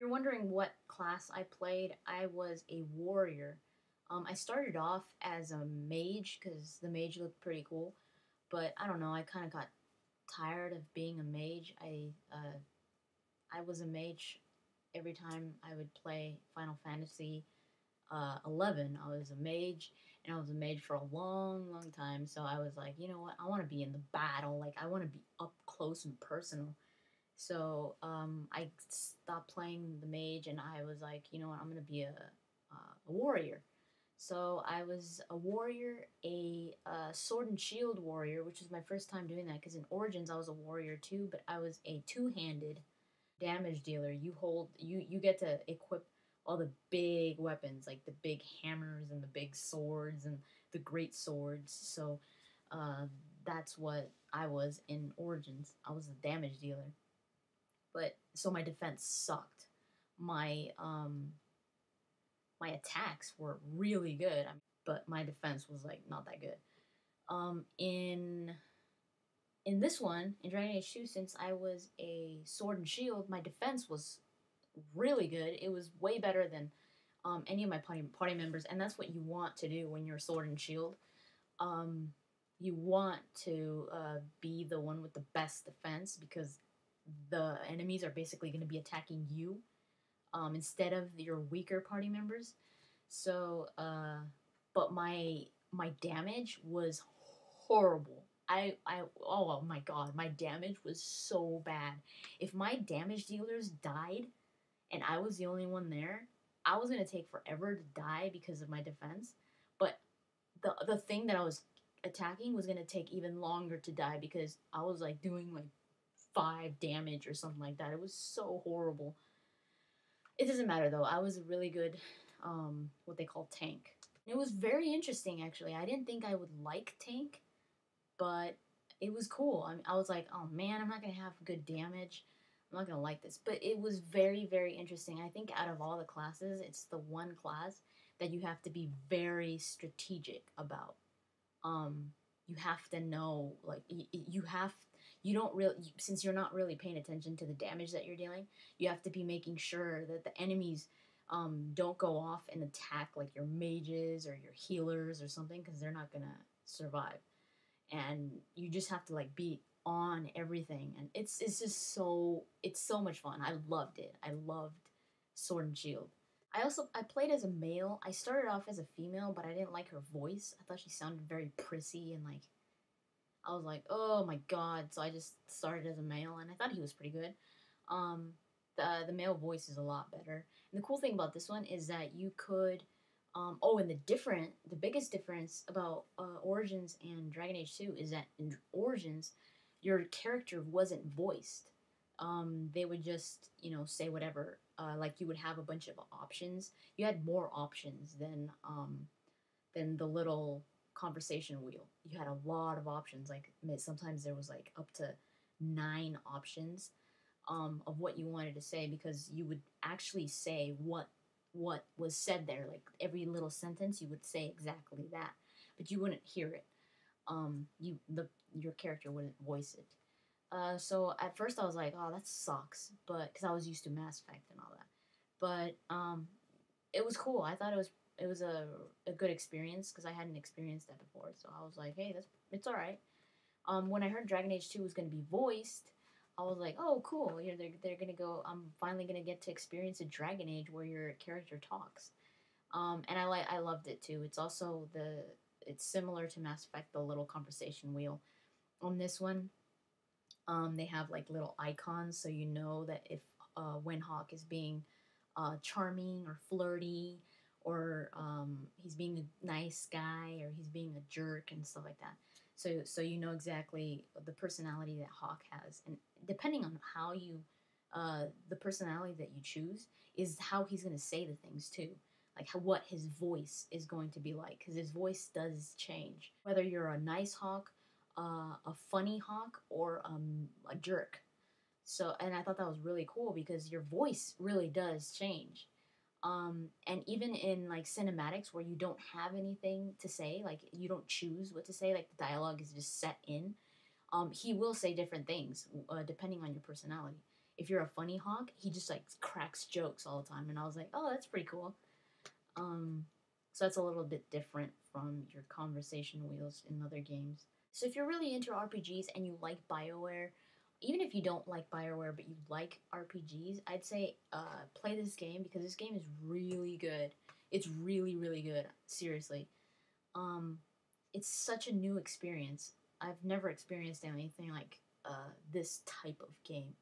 You're wondering what class I played. I was a warrior. I started off as a mage because the mage looked pretty cool, but I don't know. I kind of got tired of being a mage. I was a mage every time I would play Final Fantasy 11. I was a mage, and I was a mage for a long, long time. So I was like, you know what? I want to be in the battle. Like I want to be up close and personal. So I stopped playing the mage, and I was like, you know what, I'm gonna be a warrior. So I was a warrior, a sword and shield warrior, which was my first time doing that. Because in Origins I was a warrior too, but I was a two-handed damage dealer. You get to equip all the big weapons, like the big hammers and the big swords and the great swords. So uh, that's what I was in Origins. I was a damage dealer, but so my defense sucked. My my attacks were really good, but my defense was like not that good. In this one, in Dragon Age 2, since I was a sword and shield, my defense was really good. It was way better than any of my party members, and that's what you want to do when you're sword and shield. Um, you want to be the one with the best defense because the enemies are basically going to be attacking you instead of your weaker party members. So, but my damage was horrible. Oh my god, my damage was so bad. If my damage dealers died and I was the only one there, I was gonna take forever to die because of my defense. But the thing that I was attacking was gonna take even longer to die because I was like doing like 5 damage or something like that. It was so horrible. It doesn't matter though. I was a really good, what they call tank. It was very interesting actually. I didn't think I would like tank, but it was cool. I was like, oh man, I'm not gonna have good damage. I'm not gonna like this, but it was very, very interesting. I think out of all the classes, it's the one class that you have to be very strategic about. um you have to know, like you don't really, since you're not really paying attention to the damage that you're dealing, you have to be making sure that the enemies don't go off and attack like your mages or your healers or something, because they're not gonna survive. And you just have to like be on everything, and it's just it's so much fun. I loved it. I loved Sword and Shield. I played as a male. I started off as a female, but I didn't like her voice. I thought she sounded very prissy, and like I was like, oh my god. So I just started as a male, and I thought he was pretty good. Um, the male voice is a lot better. And the cool thing about this one is that you could, and the biggest difference about Origins and Dragon Age 2 is that in Origins, your character wasn't voiced. They would just, say whatever. Like you would have a bunch of options. You had more options than the little conversation wheel. You had a lot of options. Like sometimes there was like up to 9 options of what you wanted to say, because you would actually say what was said there. Like every little sentence, you would say exactly that, but you wouldn't hear it. Your character wouldn't voice it. So at first I was like, oh, that sucks, but because I was used to Mass Effect and all that, but it was cool. I thought it was a good experience because I hadn't experienced that before. So I was like, hey, it's all right. When I heard Dragon Age 2 was going to be voiced, I was like, oh, cool. They're going to go. I'm finally going to get to experience a Dragon Age where your character talks. And I loved it too. It's similar to Mass Effect, the little conversation wheel. On this one, they have like little icons, so you know that if Wenhawk is being charming or flirty, or he's being a nice guy, or he's being a jerk and stuff like that. So you know exactly the personality that Hawk has, and depending on the personality that you choose is how he's going to say the things too. Like what his voice is going to be like, because his voice does change. Whether you're a nice Hawk, a funny Hawk, or a jerk. So, and I thought that was really cool because your voice really does change. And even in like cinematics where you don't have anything to say, like you don't choose what to say, like the dialogue is just set in, he will say different things depending on your personality. if you're a funny hawk, he just like cracks jokes all the time, and I was like, oh, that's pretty cool. Um, so that's a little bit different from your conversation wheels in other games. So if you're really into RPGs and you like BioWare, even if you don't like BioWare but you like RPGs, I'd say play this game because this game is really good. It's really really good. Seriously, um, it's such a new experience. I've never experienced anything like this type of game.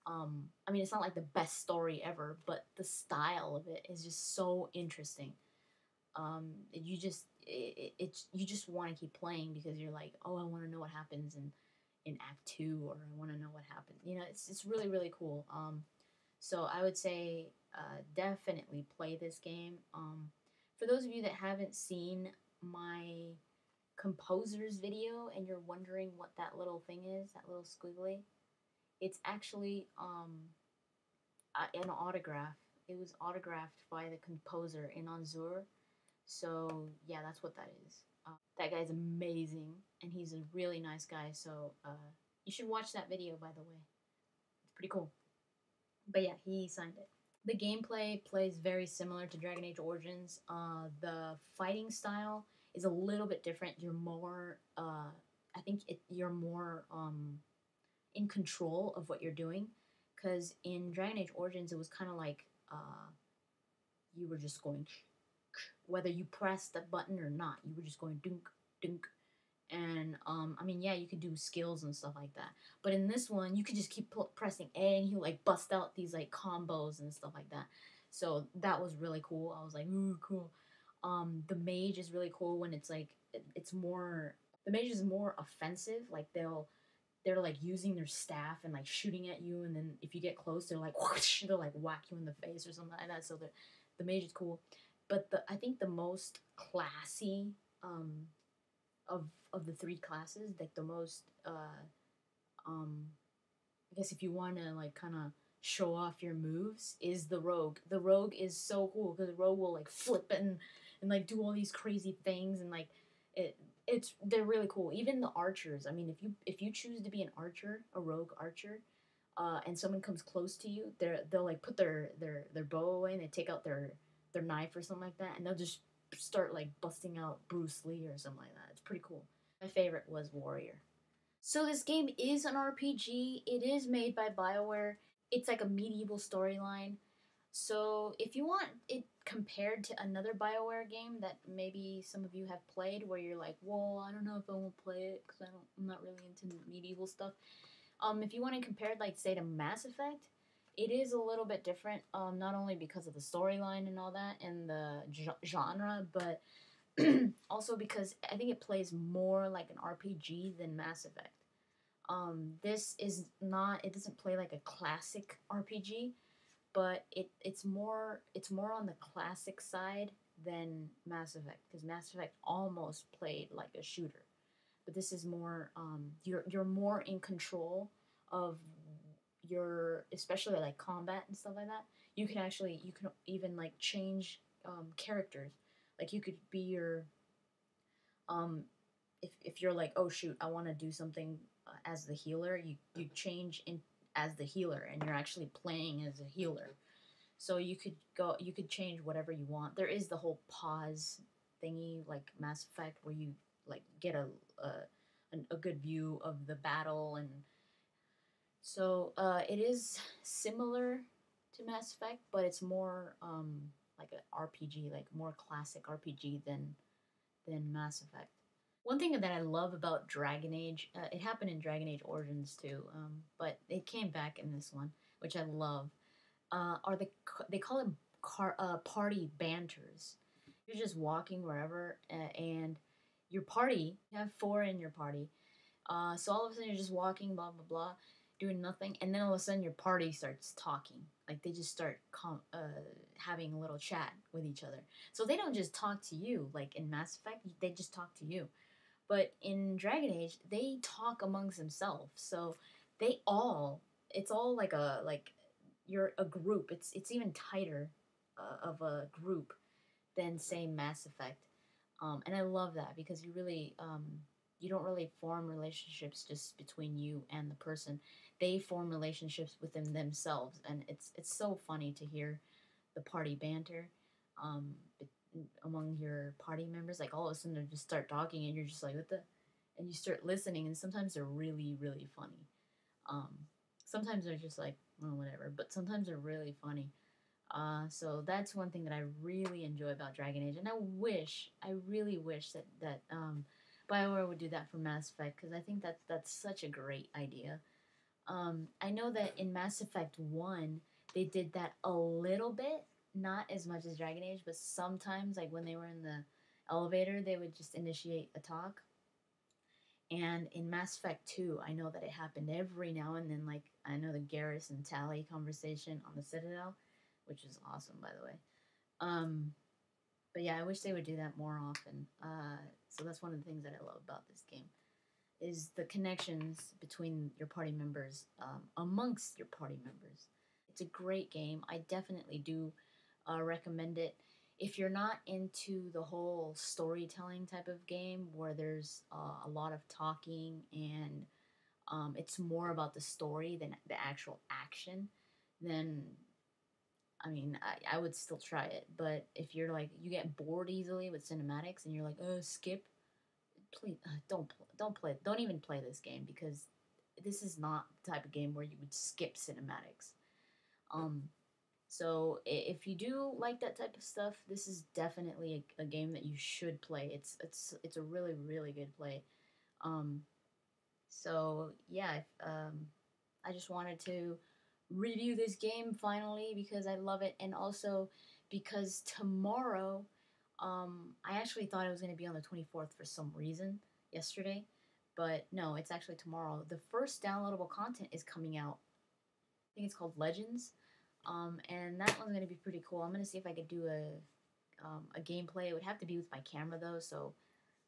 I mean, it's not like the best story ever, but the style of it is just so interesting. You just want to keep playing because you're like, oh, I want to know what happens in Act Two, or I want to know what happens. You know, it's really really cool. So I would say definitely play this game. For those of you that haven't seen my composer's video and you're wondering what that little thing is, that little squiggly, it's actually an autograph. It was autographed by the composer in Anzur. So yeah, that's what that is. That guy's amazing, and he's a really nice guy. So you should watch that video, by the way. It's pretty cool. But yeah, he signed it. The gameplay plays very similar to Dragon Age Origins. The fighting style is a little bit different. You're more, you're more in control of what you're doing. Because in Dragon Age Origins, it was kind of like you were just going, whether you pressed the button or not, you were just going dunk, dunk. And I mean, yeah, you could do skills and stuff like that. But in this one, you could just keep pressing A, and he'll like bust out these like combos and stuff like that. So that was really cool. I was like, ooh, cool. The mage is really cool when it's like it's more. The mage is more offensive. Like they're like using their staff and like shooting at you, and then if you get close, they're like whoosh, they'll like whack you in the face or something like that. So the mage is cool. But I think the most classy of the three classes, like the most um I guess if you want to like kind of show off your moves, is the rogue. The rogue is so cool because the rogue will like flip and like do all these crazy things, and like they're really cool. Even the archers. I mean, if you choose to be an archer, a rogue archer, and someone comes close to you, they'll like put their bow away and they take out their knife or something like that, and they'll just start like busting out Bruce Lee or something like that. It's pretty cool. My favorite was Warrior. So this game is an RPG. It is made by BioWare. It's like a medieval storyline. So if you want it compared to another BioWare game that maybe some of you have played, where you're like, well, I don't know if I will play it because I'm not really into medieval stuff. If you want to compare it, like say to Mass Effect, it is a little bit different. Not only because of the storyline and all that and the genre, but also because I think it plays more like an RPG than Mass Effect. This is not. It doesn't play like a classic RPG, but it's more on the classic side than Mass Effect, because Mass Effect almost played like a shooter, but this is more. You're more in control of your, especially like combat and stuff like that. You can even like change characters. Like you could be your um if you're like, oh shoot, I want to do something as the healer, you change in as the healer, and you're actually playing as a healer. So you could change whatever you want. There is the whole pause thingy like Mass Effect, where you like get a good view of the battle, and so it is similar to Mass Effect, but it's more like an RPG, like more classic RPG than Mass Effect. One thing that I love about Dragon Age, it happened in Dragon Age Origins too, but it came back in this one, which I love. Are they call them party banters? You're just walking wherever, and your party. You have four in your party. So all of a sudden you're just walking, blah blah blah, doing nothing, and then all of a sudden your party starts talking. Like they just start having a little chat with each other. So they don't just talk to you like in Mass Effect. They just talk to you. But in Dragon Age, they talk amongst themselves. So it's all like you're a group. It's even tighter of a group than say Mass Effect. And I love that because you don't really form relationships just between you and the person. they form relationships within themselves, and it's so funny to hear the party banter um, among your party members. Like all of a sudden they just start talking, and you're just like, what the? And you start listening, and sometimes they're really really funny. Um, Sometimes they're just like, well, whatever, but sometimes they're really funny. So that's one thing that I really enjoy about Dragon Age, and I really wish that Bioware would do that for Mass Effect, because I think that's such a great idea. I know that in Mass Effect One, they did that a little bit, not as much as Dragon Age, but sometimes, like when they were in the elevator, they would just initiate a talk. And in Mass Effect 2, I know that it happened every now and then. Like, I know the Garrus and Tali conversation on the Citadel, which is awesome, by the way. Um, but yeah, I wish they would do that more often. So that's one of the things that I love about this game is the connections between your party members, amongst your party members. It's a great game. I definitely do recommend it. If you're not into the whole storytelling type of game where there's a lot of talking and it's more about the story than the actual action, then I mean, I would still try it. But if you're like, you get bored easily with cinematics and you're like, oh, skip, please don't even play this game, because this is not the type of game where you would skip cinematics. Um, so if you do like that type of stuff, this is definitely a game that you should play. It's a really really good play. Um, so yeah, I just wanted to review this game finally because I love it, and also because tomorrow, I actually thought it was going to be on the 24th for some reason yesterday, but no, it's actually tomorrow. The first downloadable content is coming out. I think it's called Legends, and that one's going to be pretty cool. I'm going to see if I could do a gameplay. It would have to be with my camera though, so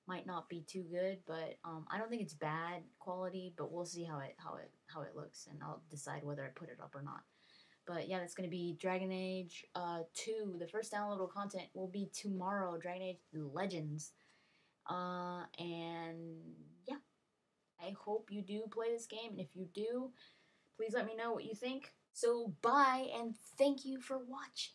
might not be too good, but I don't think it's bad quality. But we'll see how it looks, and I'll decide whether I put it up or not. But yeah, that's gonna be Dragon Age 2. The first downloadable content will be tomorrow. Dragon Age Legends. And yeah, I hope you do play this game, and if you do, please let me know what you think. So bye, and thank you for watching.